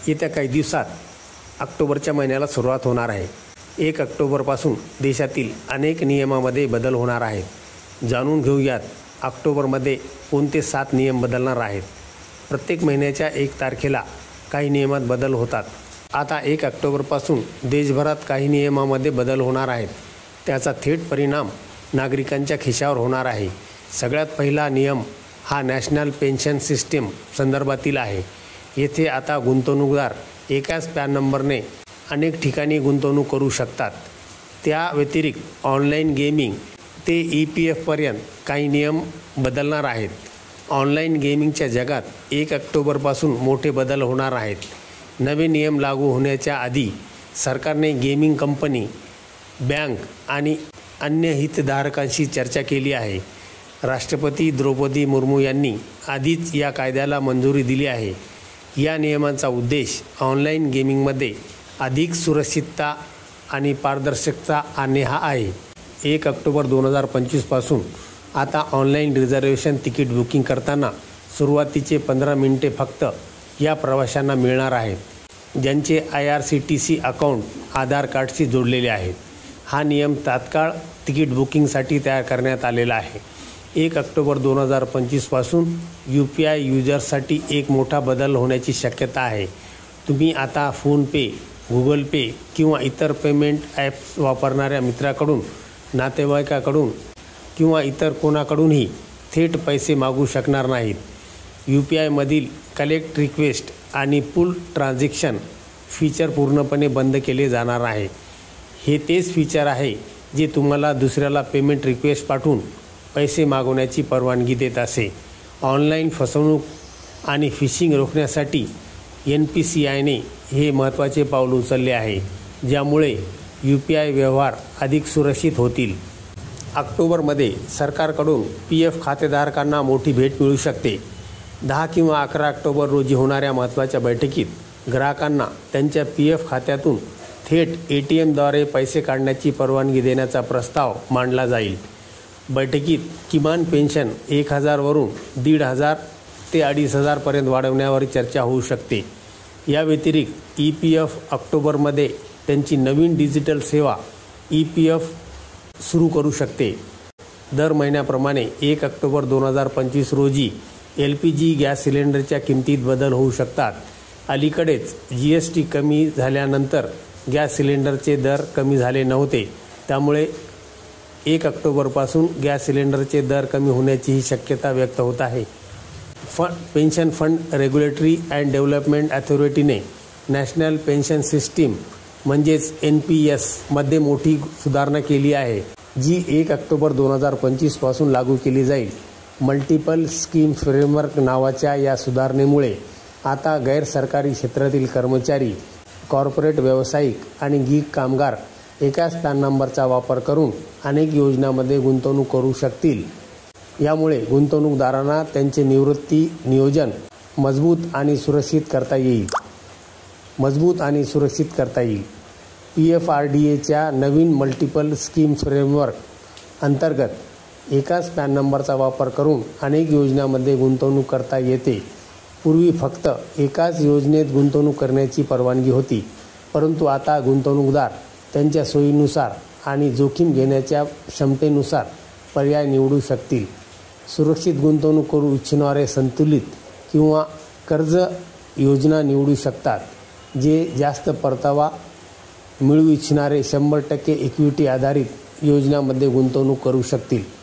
येत्या काही दिवसात ऑक्टोबरच्या महिन्याला सुरुवात होणार आहे। 1 ऑक्टोबरपासून देशातील अनेक नियमामध्ये बदल होणार आहेत। जाणून घेऊयात ऑक्टोबरमध्ये कोणते 7 नियम बदलणार आहेत। प्रत्येक महिन्याच्या 1 तारखेला काही नियमात बदल होतात। आता 1 ऑक्टोबरपासून देशभरात काही नियमामध्ये बदल होणार आहेत। त्याचा थेट परिणाम नागरिकांच्या खिशावर होणार आहे। सगळ्यात पहिला नियम हा नॅशनल पेन्शन सिस्टीम संदर्भातील आहे। येथे आता गुंतवणूकदार एकाच पॅन नंबरने अनेक ठिकाणी गुंतवणूक करू शकतात। त्या व्यतिरिक्त ऑनलाईन गेमिंग ते EPF पर्यंत काही नियम बदलणार आहेत। ऑनलाईन गेमिंगच्या जगात 1 ऑक्टोबरपासून मोठे बदल होणार आहेत। नवे नियम लागू होण्याच्या आधी सरकारने गेमिंग कंपनी, बँक आणि अन्य हितधारकांशी चर्चा केली आहे। राष्ट्रपती द्रौपदी मुर्मू यांनी आधीच या कायद्याला मंजुरी दिली आहे। या नियमांचा उद्देश ऑनलाईन गेमिंगमध्ये अधिक सुरक्षितता आणि पारदर्शकता आणणे हा आहे। 1 ऑक्टोबर 2025 पासून आता ऑनलाईन रिझर्वेशन तिकीट बुकिंग करताना सुरुवातीचे 15 मिनिटे फक्त या प्रवाशांना मिळणार आहेत, ज्यांचे IRCTC अकाउंट आधार कार्डशी जोडलेले आहेत। हा नियम तात्काळ तिकीट बुकिंगसाठी तयार करण्यात आलेला आहे। 1 ऑक्टोबर 2025 पासून UPI युजर्ससाठी एक मोठा बदल होण्याची शक्यता आहे। तुम्ही आता फोनपे, गुगल पे किंवा इतर पेमेंट ॲप्स वापरणाऱ्या मित्राकडून, नातेवाईकाकडून किंवा इतर कोणाकडूनही थेट पैसे मागू शकणार नाहीत। UPIमधील कलेक्ट रिक्वेस्ट आणि पूल ट्रान्झॅक्शन फीचर पूर्णपणे बंद केले जाणार आहे। हे तेच फीचर आहे जे तुम्हाला दुसऱ्याला पेमेंट रिक्वेस्ट पाठवून पैसे मागवण्याची परवानगी देत असे। ऑनलाईन फसवणूक आणि फिशिंग रोखण्यासाठी NPCIने हे महत्त्वाचे पाऊल उचलले आहे, ज्यामुळे UPI व्यवहार अधिक सुरक्षित होतील। ऑक्टोबरमध्ये सरकारकडून PF खातेधारकांना मोठी भेट मिळू शकते। 10 किंवा 11 ऑक्टोबर रोजी होणाऱ्या महत्त्वाच्या बैठकीत ग्राहकांना त्यांच्या PF खात्यातून थेट ATMद्वारे पैसे काढण्याची परवानगी देण्याचा प्रस्ताव मांडला जाईल। बैठकीत किमान पेन्शन 1000 वरून 1500 ते 2500 पर्यंत वाढवण्यावर चर्चा होऊ शकते। या व्यतिरिक्त EPF ऑक्टोबरमध्ये त्यांची नवीन डिजिटल सेवा EPF सुरू करू शकते। दर महिन्याप्रमाणे 1 ऑक्टोबर 2025 रोजी LPG गॅस सिलेंडरच्या किमतीत बदल होऊ शकतात। अलीकडेच GST कमी झाल्यानंतर गॅस सिलेंडरचे दर कमी झाले नव्हते, त्यामुळे 1 ऑक्टोबरपासून गॅस सिलेंडरचे दर कमी होण्याचीही शक्यता व्यक्त होत आहे। Pension fund regulatory and development अथॉरिटीने नॅशनल पेन्शन सिस्टीम म्हणजेच NPS मध्ये मोठी सुधारणा केली आहे, जी 1 ऑक्टोबर 2025 पासून लागू केली जाईल। मल्टिपल स्कीम फ्रेमवर्क नावाच्या या सुधारणेमुळे आता गैरसरकारी क्षेत्रातील कर्मचारी, कॉर्पोरेट व्यावसायिक आणि गीग कामगार एकाच पॅन नंबरचा वापर करून अनेक योजनांमध्ये गुंतवणूक करू शकतील। यामुळे गुंतवणूकदारांना त्यांचे निवृत्ती नियोजन मजबूत आणि सुरक्षित करता येईल। PFRDAच्या नवीन मल्टिपल स्कीम फ्रेमवर्क अंतर्गत एकाच पॅन नंबरचा वापर करून अनेक योजनांमध्ये गुंतवणूक करता येते। पूर्वी फक्त एकाच योजनेत गुंतवणूक करण्याची परवानगी होती, परंतु आता गुंतवणूकदार त्यांच्या सोयीनुसार आणि जोखीम घेण्याच्या क्षमतेनुसार पर्याय निवडू शकतील। सुरक्षित गुंतवणूक करू इच्छिणारे संतुलित किंवा कर्ज योजना निवडू शकतात, जे जास्त परतावा मिळवू इच्छिणारे 100% इक्विटी आधारित योजनांमध्ये गुंतवणूक करू शकतील।